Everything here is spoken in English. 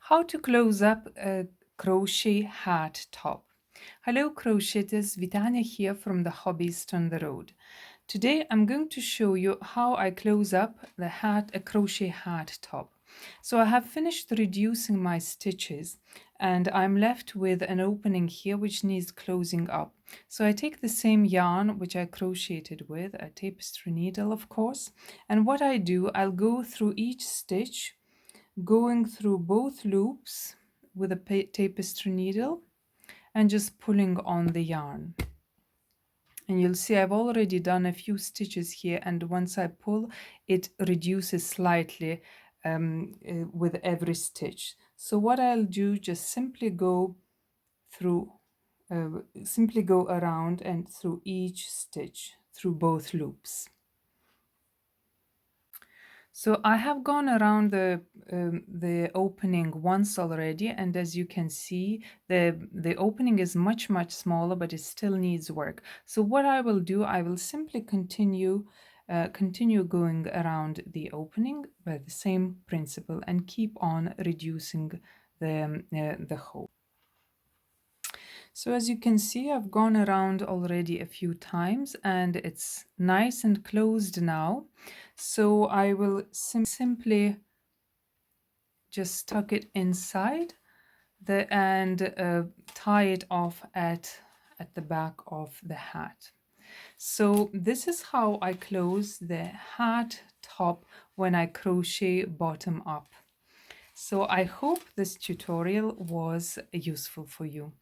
How to close up a crochet hat top. Hello crocheters, Vitania here from the Hobbyist on the road. Today I'm going to show you how I close up a crochet hat top. So I have finished reducing my stitches and I'm left with an opening here which needs closing up. So I take the same yarn which I crocheted with, a tapestry needle of course, and what I do, I'll go through each stitch going through both loops with a tapestry needle and just pulling on the yarn. And you'll see I've already done a few stitches here, and once I pull, it reduces slightly with every stitch. So what I'll do, just simply go through, simply go around and through each stitch, through both loops. So I have gone around the opening once already, and as you can see, the opening is much smaller, but it still needs work. So what I will do, I will simply continue going around the opening by the same principle and keep on reducing the hole. So as you can see, I've gone around already a few times and it's nice and closed now. So I will simply just tuck it inside and tie it off at the back of the hat. So this is how I close the hat top when I crochet bottom up. So I hope this tutorial was useful for you.